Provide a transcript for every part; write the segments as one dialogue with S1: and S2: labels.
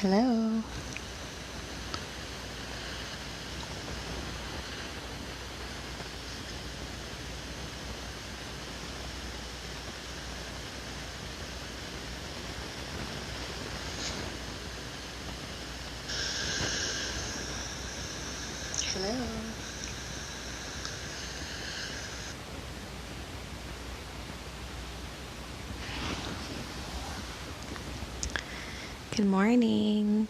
S1: Hello. Hello. Good morning.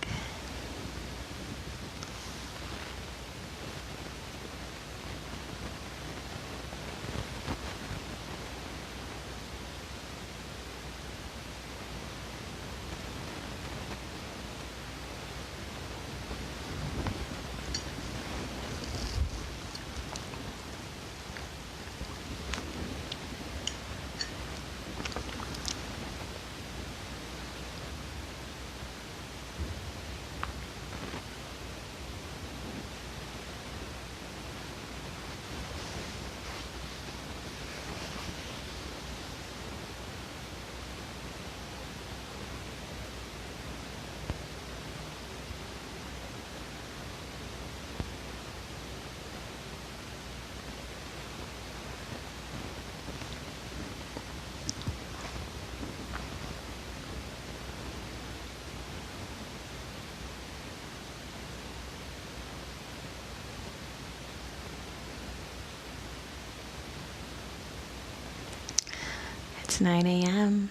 S1: It's 9 a.m.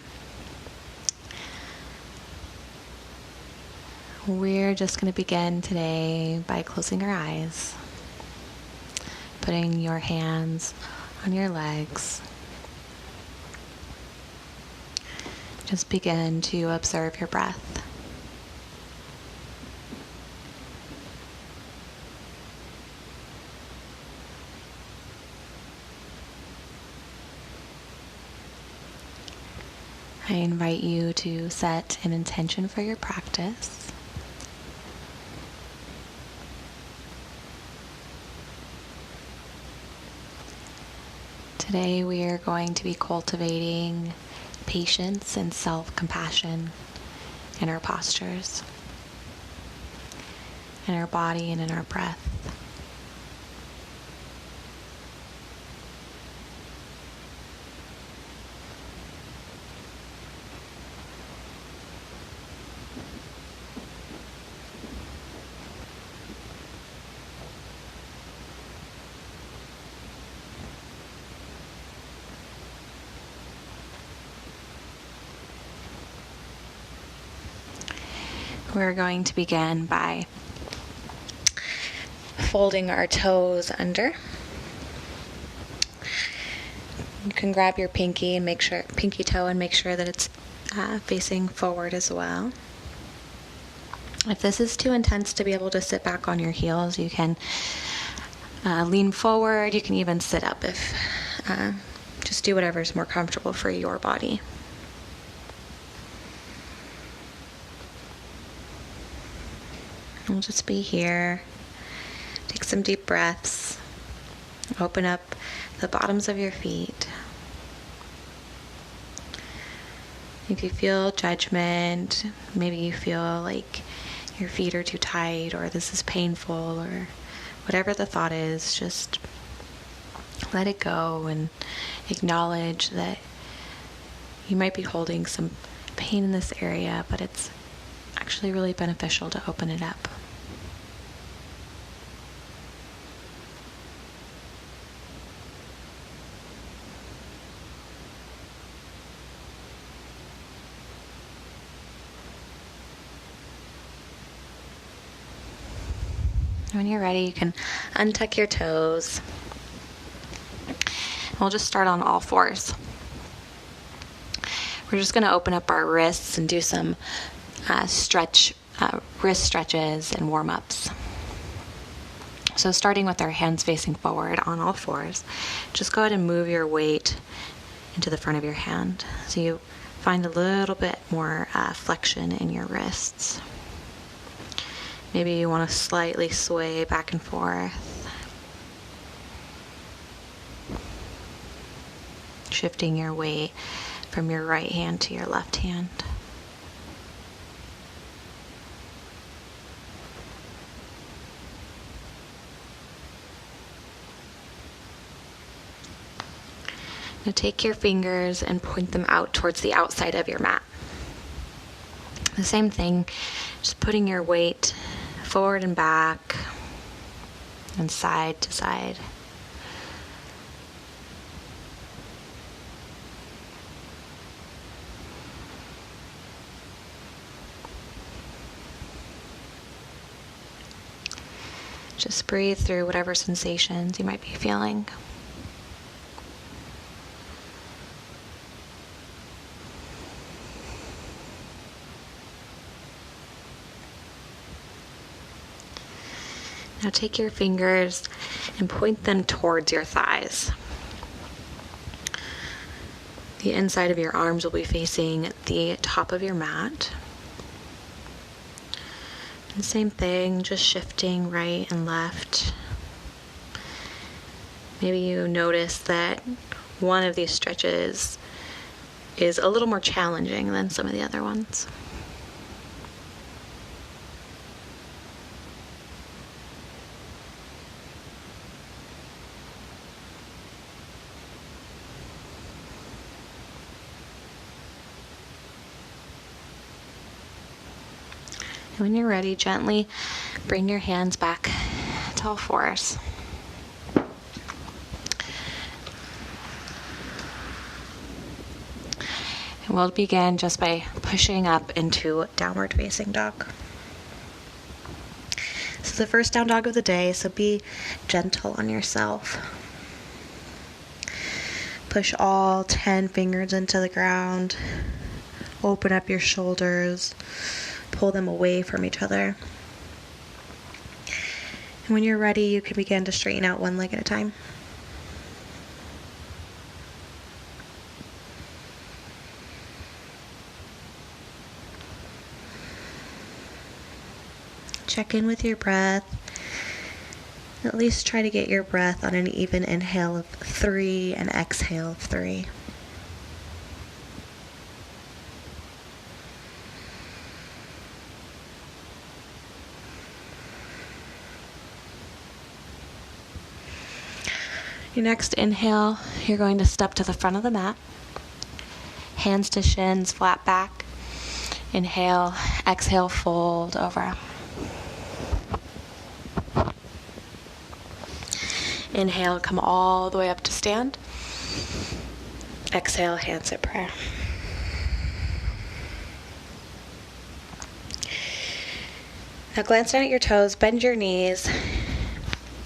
S1: We're just going to begin today by closing our eyes, putting your hands on your legs. Just begin to observe your breath. I invite you to set an intention for your practice. Today we are going to be cultivating patience and self-compassion in our postures, in our body, and in our breath. We're going to begin by folding our toes under. You can grab your pinky toe and make sure that it's facing forward as well. If this is too intense to be able to sit back on your heels, you can lean forward. You can even sit up if just do whatever is more comfortable for your body. We'll just be here. Take some deep breaths. Open up the bottoms of your feet. If you feel judgment, maybe you feel like your feet are too tight or this is painful or whatever the thought is, just let it go and acknowledge that you might be holding some pain in this area, but it's actually really beneficial to open it up. When you're ready, you can untuck your toes. We'll just start on all fours. We're just going to open up our wrists and do some wrist stretches and warm-ups. So starting with our hands facing forward on all fours, just go ahead and move your weight into the front of your hand. So you find a little bit more flexion in your wrists. Maybe you want to slightly sway back and forth. Shifting your weight from your right hand to your left hand. Now take your fingers and point them out towards the outside of your mat. The same thing, just putting your weight forward and back and side to side. Just breathe through whatever sensations you might be feeling. Now take your fingers and point them towards your thighs. The inside of your arms will be facing the top of your mat. And same thing, just shifting right and left. Maybe you notice that one of these stretches is a little more challenging than some of the other ones. When you're ready, gently bring your hands back to all fours. And we'll begin just by pushing up into downward facing dog. This is the first down dog of the day, so be gentle on yourself. Push all 10 fingers into the ground. Open up your shoulders. Pull them away from each other. And when you're ready, you can begin to straighten out one leg at a time. Check in with your breath. At least try to get your breath on an even inhale of 3 and exhale of 3. Your next inhale, you're going to step to the front of the mat. Hands to shins, flat back. Inhale, exhale, fold over. Inhale, come all the way up to stand. Exhale, hands at prayer. Now glance down at your toes, bend your knees.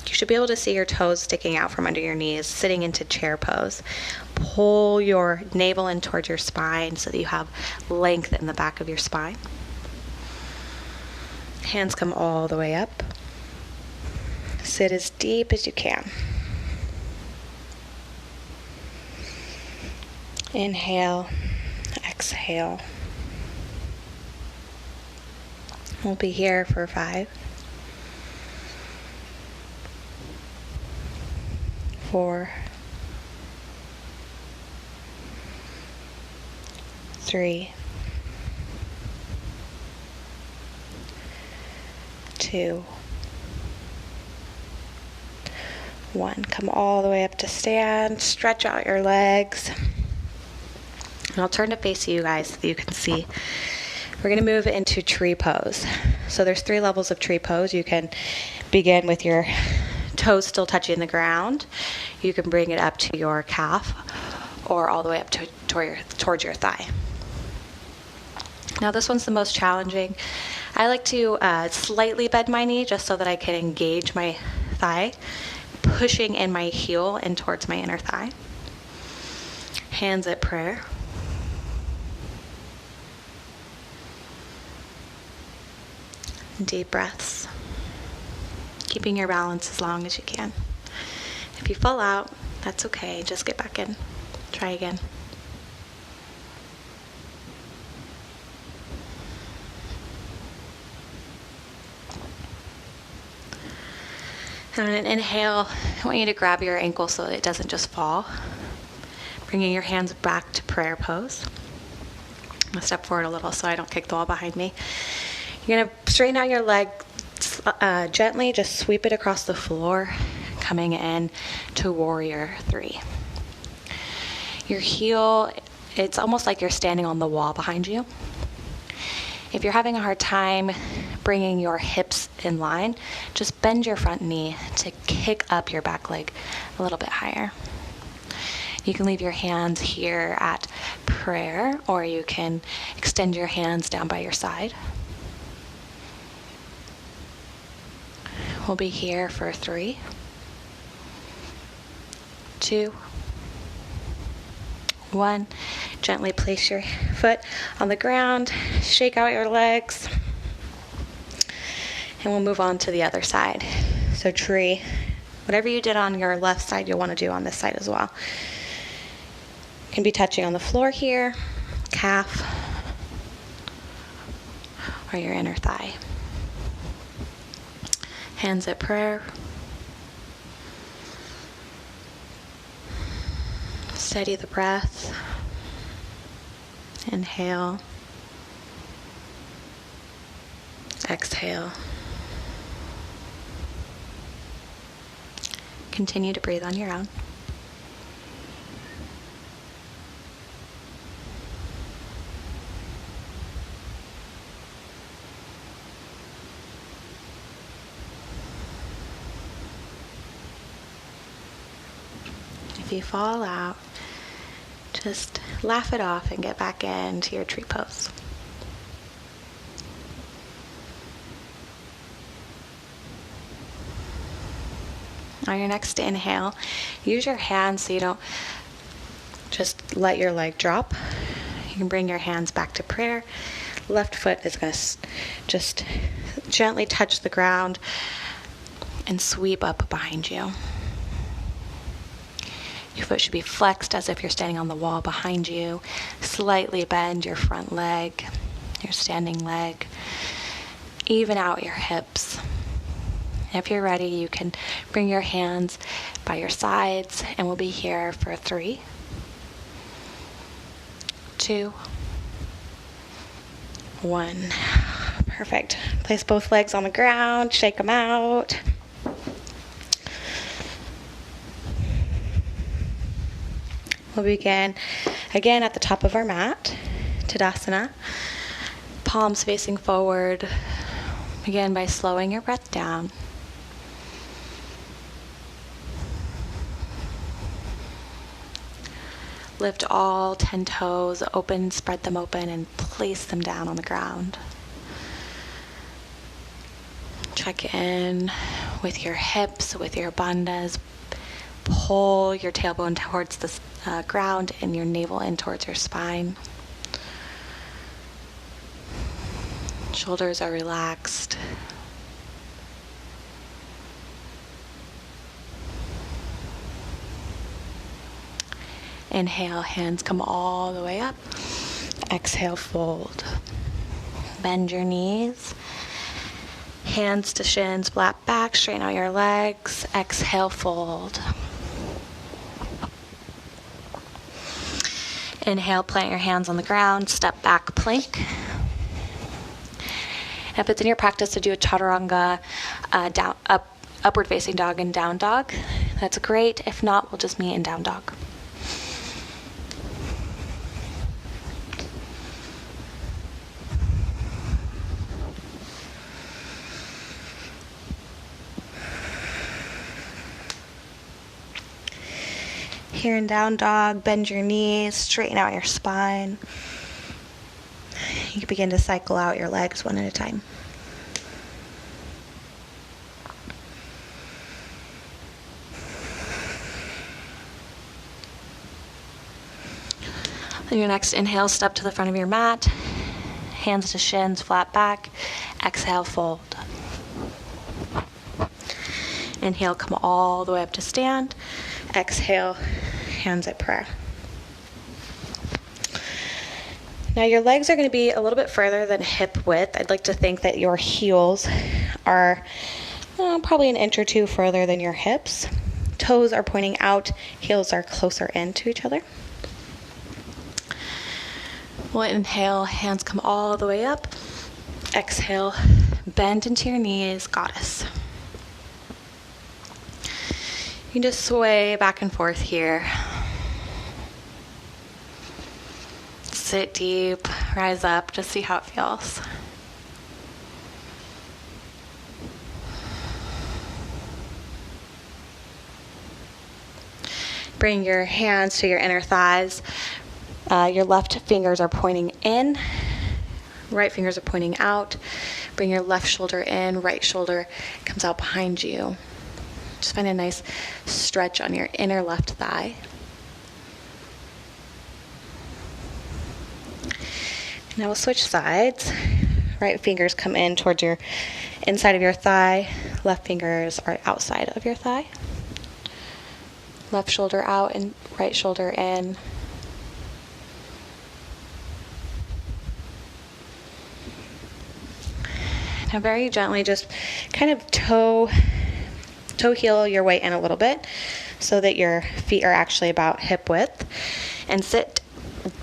S1: You should be able to see your toes sticking out from under your knees, sitting into chair pose. Pull your navel in towards your spine so that you have length in the back of your spine. Hands come all the way up. Sit as deep as you can. Inhale, exhale. We'll be here for 5, 4, 3, 2, 1. Come all the way up to stand. Stretch out your legs. And I'll turn to face you guys so that you can see. We're going to move into tree pose. So there's 3 levels of tree pose. You can begin with your toes still touching the ground. You can bring it up to your calf or all the way up towards your thigh. Now this one's the most challenging. I like to slightly bend my knee just so that I can engage my thigh, pushing in my heel and towards my inner thigh. Hands at prayer. Deep breaths. Keeping your balance as long as you can. If you fall out, that's okay. Just get back in. Try again. And on an inhale, I want you to grab your ankle so that it doesn't just fall. Bringing your hands back to prayer pose. I'm going to step forward a little so I don't kick the wall behind me. You're going to straighten out your leg gently, just sweep it across the floor, coming in to warrior 3. Your heel, it's almost like you're standing on the wall behind you. If you're having a hard time bringing your hips in line, just bend your front knee to kick up your back leg a little bit higher. You can leave your hands here at prayer, or you can extend your hands down by your side. We'll be here for 3, 2, 1. Gently place your foot on the ground, shake out your legs, and we'll move on to the other side. So tree, whatever you did on your left side, you'll want to do on this side as well. You can be touching on the floor here, calf, or your inner thigh. Hands at prayer. Steady the breath. Inhale. Exhale. Continue to breathe on your own. If you fall out, just laugh it off and get back into your tree pose. On your next inhale, use your hands so you don't just let your leg drop. You can bring your hands back to prayer. Left foot is going to just gently touch the ground and sweep up behind you. Your foot should be flexed as if you're standing on the wall behind you. Slightly bend your front leg, your standing leg. Even out your hips. If you're ready, you can bring your hands by your sides, and we'll be here for 3, 2, 1. Perfect. Place both legs on the ground, shake them out. We'll begin again at the top of our mat, Tadasana. Palms facing forward. Begin by slowing your breath down. Lift all 10 toes, spread them open, and place them down on the ground. Check in with your hips, with your bandhas. Pull your tailbone towards the ground and your navel in towards your spine. Shoulders are relaxed. Inhale, hands come all the way up. Exhale, fold. Bend your knees. Hands to shins, flat back, straighten out your legs. Exhale, fold. Inhale, plant your hands on the ground, step back, plank. If it's in your practice to do a chaturanga, upward facing dog and down dog, that's great. If not, we'll just meet in down dog. Here in down dog, bend your knees, straighten out your spine. You can begin to cycle out your legs one at a time. On your next inhale, step to the front of your mat. Hands to shins, flat back. Exhale, fold. Inhale, come all the way up to stand. Exhale, hands at prayer. Now your legs are going to be a little bit further than hip width. I'd like to think that your heels are probably an inch or two further than your hips. Toes are pointing out, heels are closer in to each other. We'll inhale, hands come all the way up. Exhale, bend into your knees, goddess. You can just sway back and forth here. Sit deep, rise up, just see how it feels. Bring your hands to your inner thighs. Your left fingers are pointing in, right fingers are pointing out. Bring your left shoulder in, right shoulder comes out behind you. Just find a nice stretch on your inner left thigh. Now we'll switch sides. Right fingers come in towards your inside of your thigh. Left fingers are outside of your thigh. Left shoulder out and right shoulder in. Now very gently just kind of toe heel your way in a little bit so that your feet are actually about hip width, and sit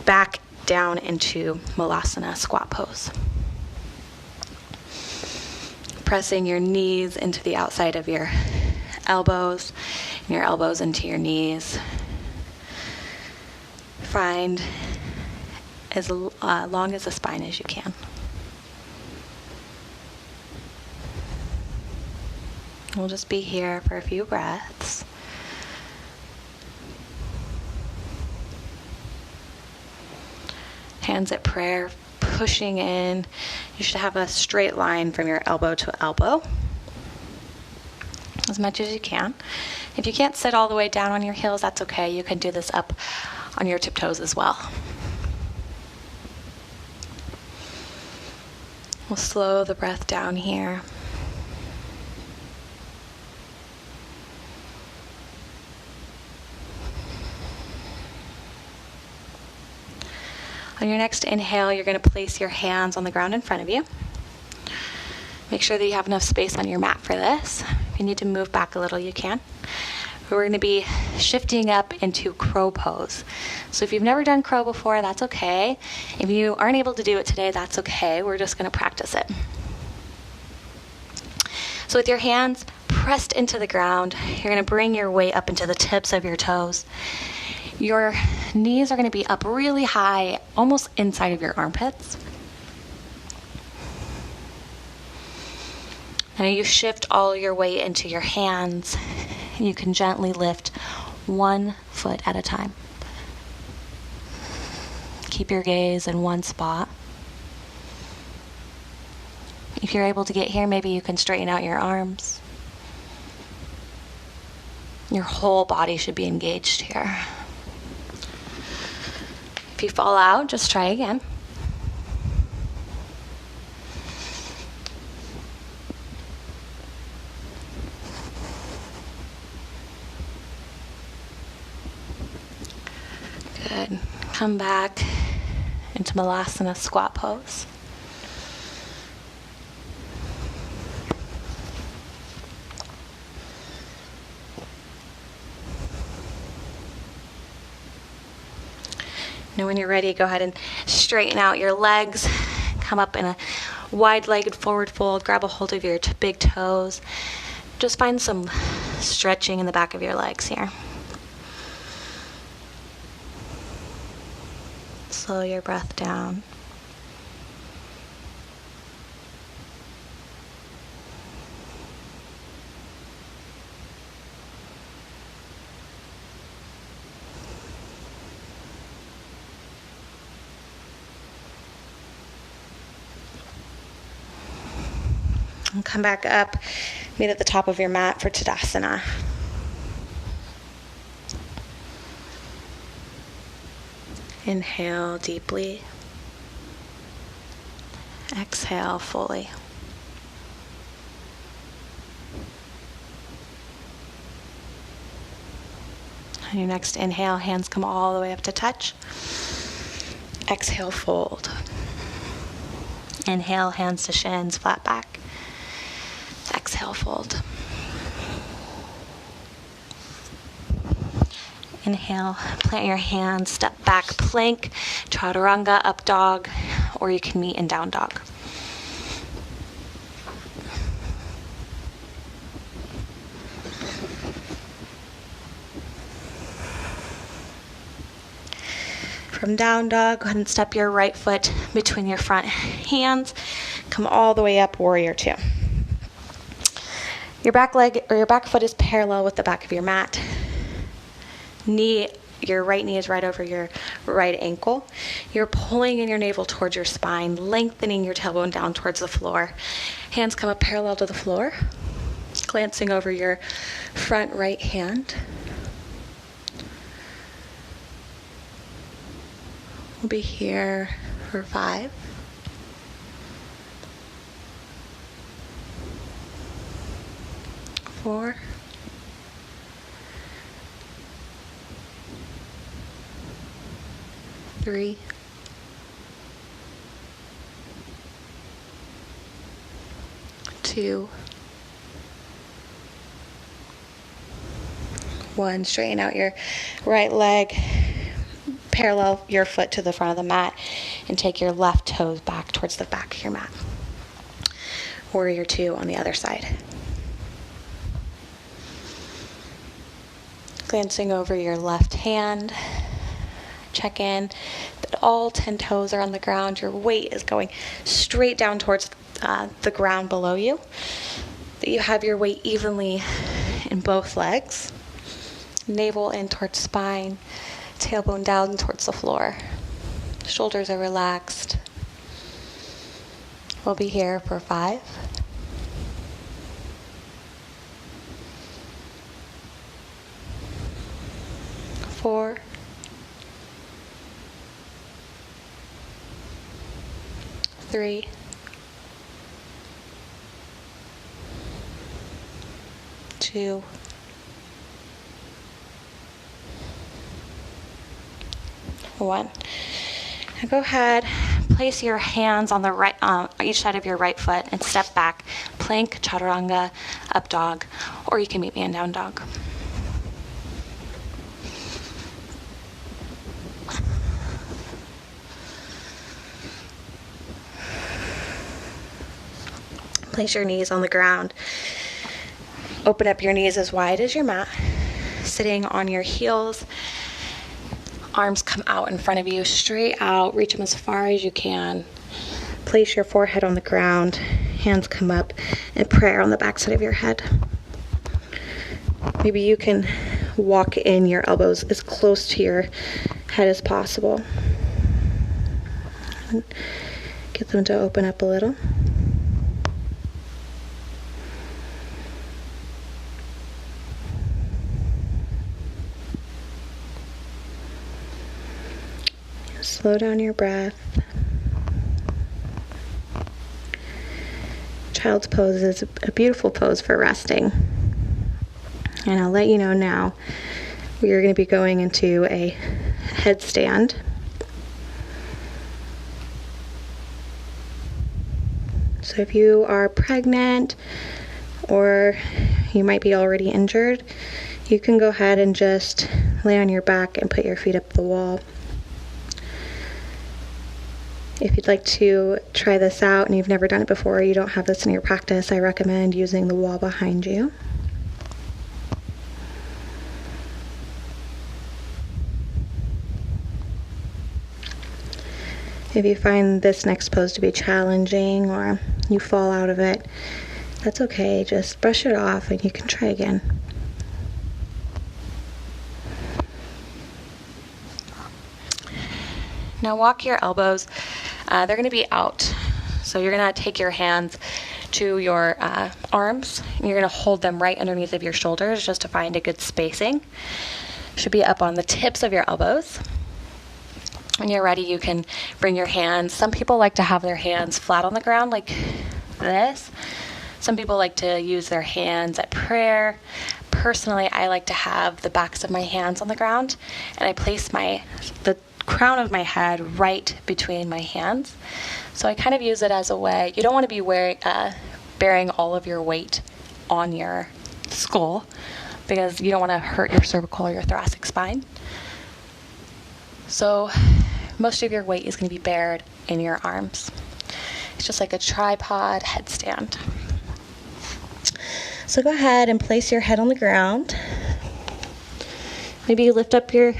S1: back down into Malasana squat pose. Pressing your knees into the outside of your elbows, and your elbows into your knees. Find as long as the spine as you can. We'll just be here for a few breaths. Hands at prayer, pushing in. You should have a straight line from your elbow to elbow, as much as you can. If you can't sit all the way down on your heels, that's okay. You can do this up on your tiptoes as well. We'll slow the breath down here. On your next inhale, you're going to place your hands on the ground in front of you. Make sure that you have enough space on your mat for this. If you need to move back a little, you can. We're going to be shifting up into crow pose. So if you've never done crow before, that's okay. If you aren't able to do it today, that's okay. We're just going to practice it. So with your hands pressed into the ground, you're going to bring your weight up into the tips of your toes. Your knees are going to be up really high, almost inside of your armpits. Now you shift all your weight into your hands. You can gently lift 1 foot at a time. Keep your gaze in one spot. If you're able to get here, maybe you can straighten out your arms. Your whole body should be engaged here. If you fall out, just try again. Good. Come back into Malasana squat pose. Now when you're ready, go ahead and straighten out your legs. Come up in a wide-legged forward fold. Grab a hold of your big toes. Just find some stretching in the back of your legs here. Slow your breath down. And come back up, meet at the top of your mat for Tadasana. Inhale deeply. Exhale fully. On your next inhale, hands come all the way up to touch. Exhale, fold. Inhale, hands to shins, flat back. Exhale, fold. Inhale, plant your hands, step back, plank, chaturanga, up dog, or you can meet in down dog. from down dog, go ahead and step your right foot between your front hands. Come all the way up, warrior two. Your back leg or your back foot is parallel with the back of your mat. Your right knee is right over your right ankle. You're pulling in your navel towards your spine, lengthening your tailbone down towards the floor. Hands come up parallel to the floor, glancing over your front right hand. We'll be here for 5, 4, 3, 2, 1. Straighten out your right leg, parallel your foot to the front of the mat, and take your left toes back towards the back of your mat. Warrior two on the other side. Glancing over your left hand, check in that all 10 toes are on the ground. Your weight is going straight down towards the ground below you. That you have your weight evenly in both legs. Navel in towards spine, tailbone down towards the floor. Shoulders are relaxed. We'll be here for 5, 4, 3, 2, 1. Now go ahead, place your hands on the right, each side of your right foot, and step back. Plank, chaturanga, up dog, or you can meet me in down dog. Place your knees on the ground. Open up your knees as wide as your mat. Sitting on your heels. Arms come out in front of you, straight out. Reach them as far as you can. Place your forehead on the ground. Hands come up, and prayer on the backside of your head. Maybe you can walk in your elbows as close to your head as possible. And get them to open up a little. Slow down your breath. Child's pose is a beautiful pose for resting. And I'll let you know now, we are going to be going into a headstand. So if you are pregnant or you might be already injured, you can go ahead and just lay on your back and put your feet up the wall. If you'd like to try this out and you've never done it before, you don't have this in your practice, I recommend using the wall behind you. If you find this next pose to be challenging or you fall out of it, that's okay. Just brush it off and you can try again. Now walk your elbows. They're going to be out. So you're going to take your hands to your arms. And you're going to hold them right underneath of your shoulders just to find a good spacing. Should be up on the tips of your elbows. When you're ready, you can bring your hands. Some people like to have their hands flat on the ground like this. Some people like to use their hands at prayer. Personally, I like to have the backs of my hands on the ground, and I place the crown of my head right between my hands. So I kind of use it as a way. You don't want to be bearing all of your weight on your skull because you don't want to hurt your cervical or your thoracic spine. So most of your weight is going to be bared in your arms. It's just like a tripod headstand. So go ahead and place your head on the ground. Maybe you lift up your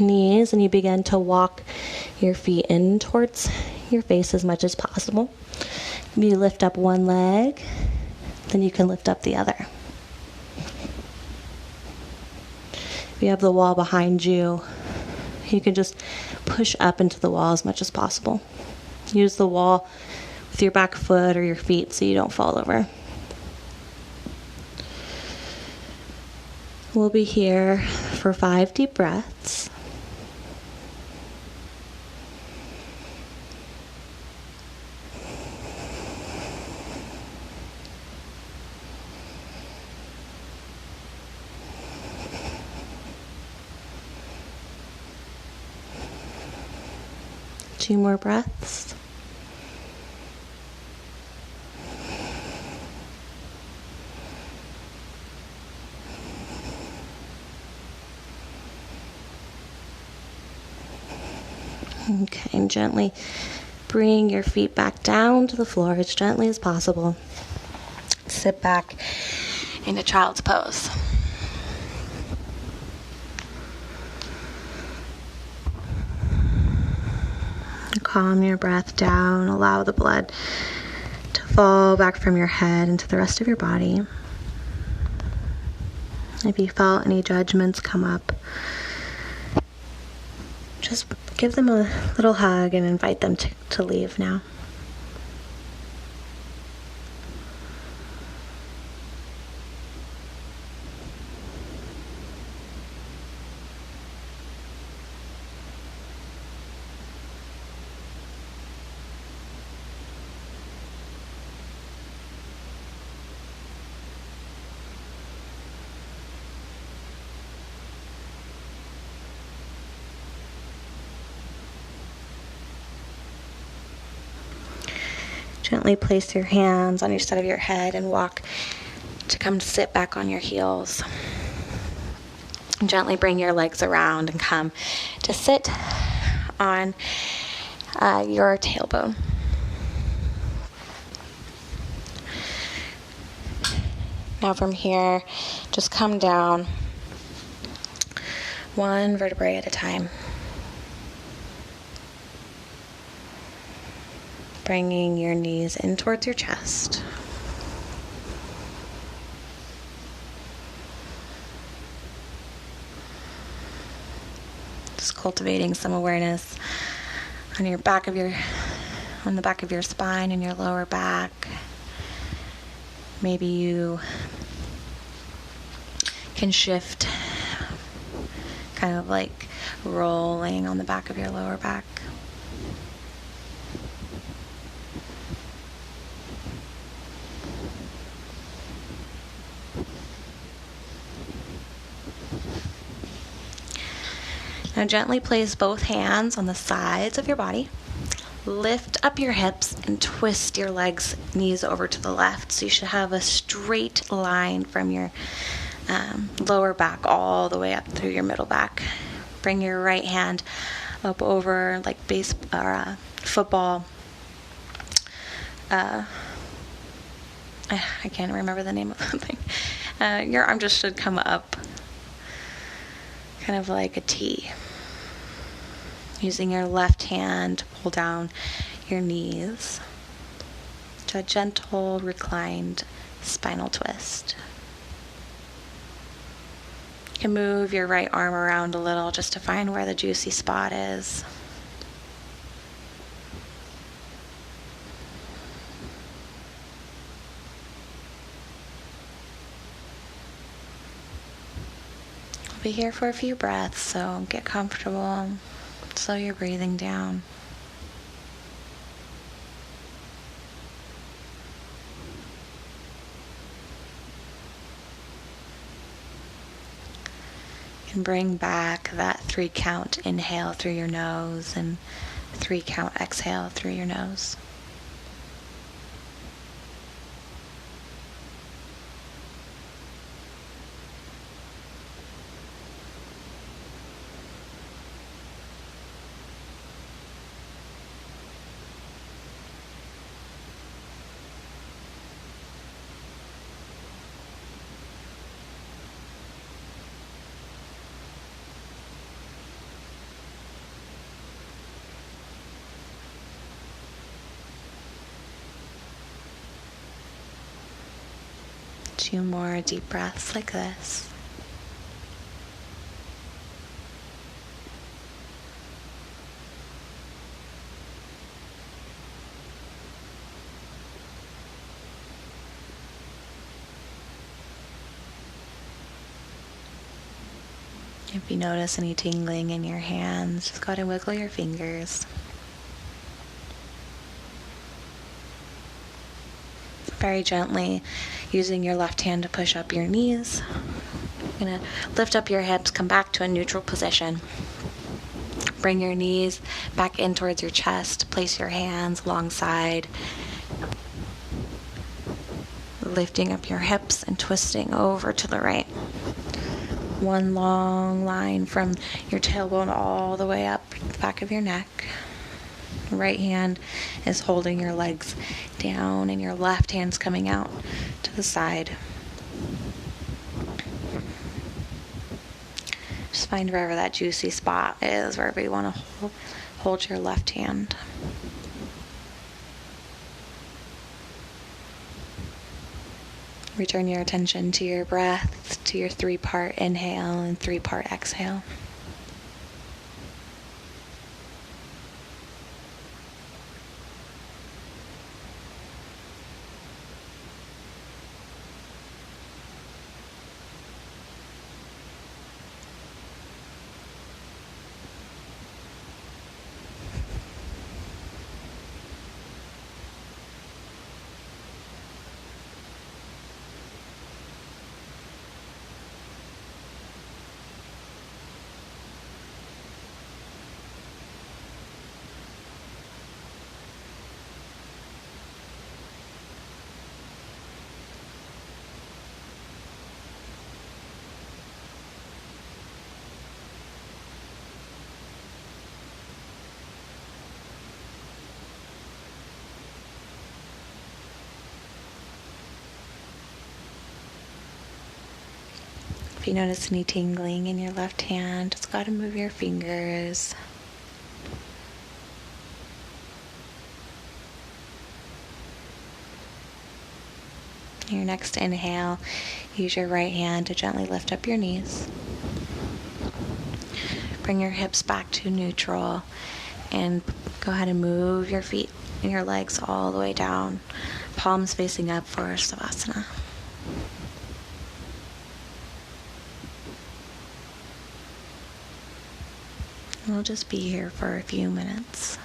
S2: knees and you begin to walk your feet in towards your face as much as possible. You lift up one leg, then you can lift up the other. If you have the wall behind you, you can just push up into the wall as much as possible. Use the wall with your back foot or your feet so you don't fall over. We'll be here for 5 deep breaths. Two more breaths. Okay, and gently bring your feet back down to the floor as gently as possible. Sit back into child's pose. Calm your breath down. Allow the blood to fall back from your head into the rest of your body. If you felt any judgments come up, just give them a little hug and invite them to leave now. Gently place your hands on each side of your head and walk to come sit back on your heels. And gently bring your legs around and come to sit on your tailbone. Now from here, just come down one vertebrae at a time. Bringing your knees in towards your chest. Just cultivating some awareness on the back of your spine and your lower back. Maybe you can shift, kind of like rolling on the back of your lower back. Now gently place both hands on the sides of your body. Lift up your hips and twist your legs, knees over to the left. So you should have a straight line from your lower back all the way up through your middle back. Bring your right hand up over like football. I can't remember the name of the thing. Your arm just should come up kind of like a T. Using your left hand to pull down your knees to a gentle reclined spinal twist. You can move your right arm around a little just to find where the juicy spot is. We'll be here for a few breaths, so get comfortable. Slow your breathing down. You can bring back that 3 count inhale through your nose and 3 count exhale through your nose. few more deep breaths like this. If you notice any tingling in your hands, just go ahead and wiggle your fingers. Very gently, using your left hand to push up your knees. You're going to lift up your hips, come back to a neutral position. Bring your knees back in towards your chest. Place your hands alongside, lifting up your hips and twisting over to the right. One long line from your tailbone all the way up the back of your neck. Right hand is holding your legs down and your left hand's coming out to the side. Just find wherever that juicy spot is, wherever you want to hold your left hand. Return your attention to your breath, to your 3-part inhale and 3-part exhale. If you notice any tingling in your left hand, just go ahead and move your fingers. Your next inhale, use your right hand to gently lift up your knees. Bring your hips back to neutral and go ahead and move your feet and your legs all the way down, palms facing up for Savasana. We'll just be here for a few minutes.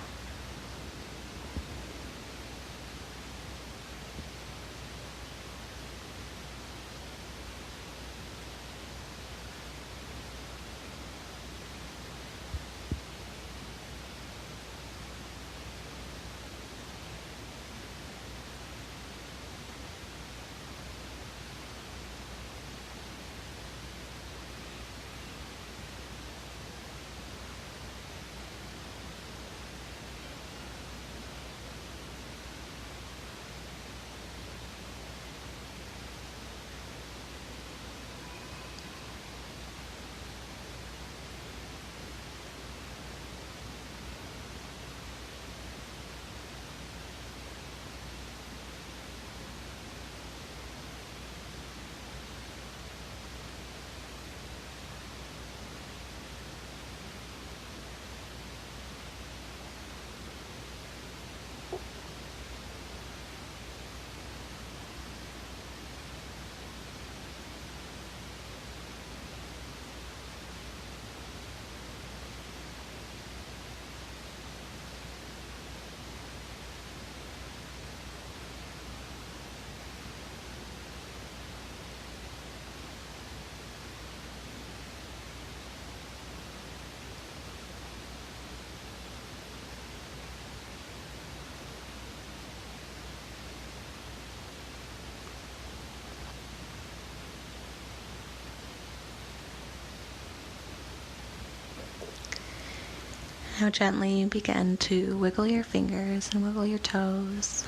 S2: Now gently begin to wiggle your fingers and wiggle your toes.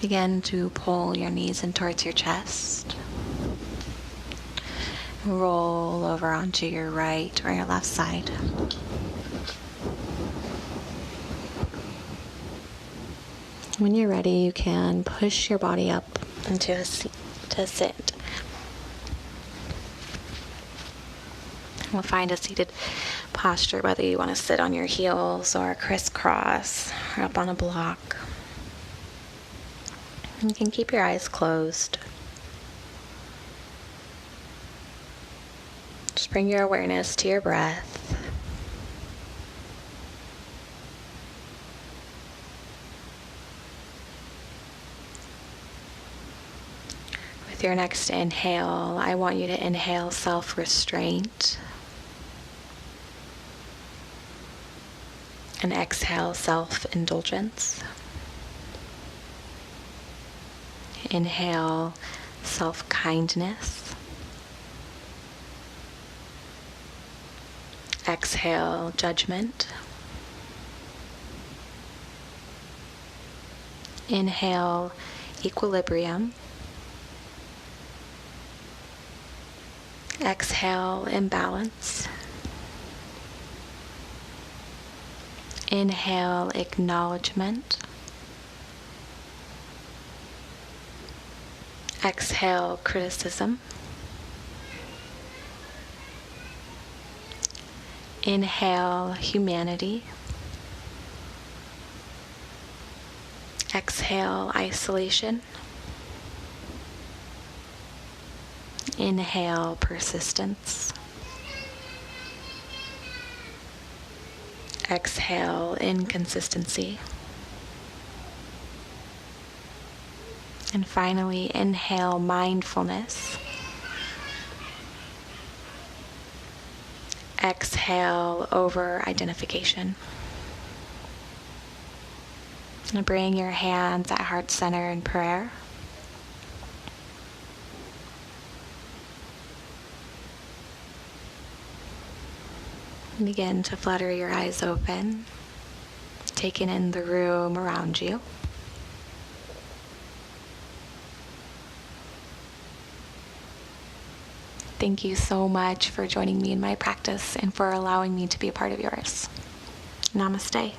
S2: Begin to pull your knees in towards your chest. Roll over onto your right or your left side.
S1: When you're ready, you can push your body up into a seat to sit. We'll find a seated posture, whether you want to sit on your heels or crisscross or up on a block. You can keep your eyes closed. Just bring your awareness to your breath. With your next inhale, I want you to inhale self-restraint and exhale self-indulgence. Inhale self-kindness. Exhale judgment. Inhale equilibrium. Exhale imbalance. Inhale acknowledgement. Exhale criticism. Inhale humanity. Exhale isolation. Inhale persistence. Exhale inconsistency. And finally, inhale mindfulness. Exhale over-identification. And bring your hands at heart center in prayer. And begin to flutter your eyes open, taking in the room around you. Thank you so much for joining me in my practice and for allowing me to be a part of yours. Namaste.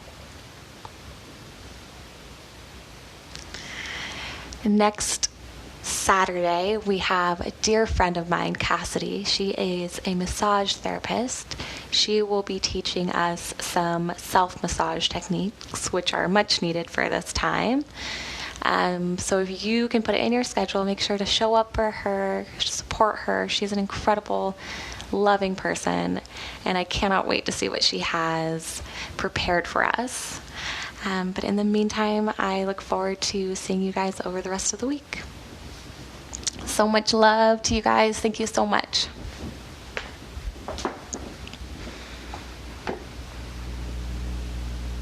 S1: Next Saturday, we have a dear friend of mine, Cassidy. She is a massage therapist. She will be teaching us some self-massage techniques, which are much needed for this time. So if you can put it in your schedule, make sure to show up for her, support her. She's an incredible, loving person, and I cannot wait to see what she has prepared for us. But in the meantime, I look forward to seeing you guys over the rest of the week. So much love to you guys. Thank you so much.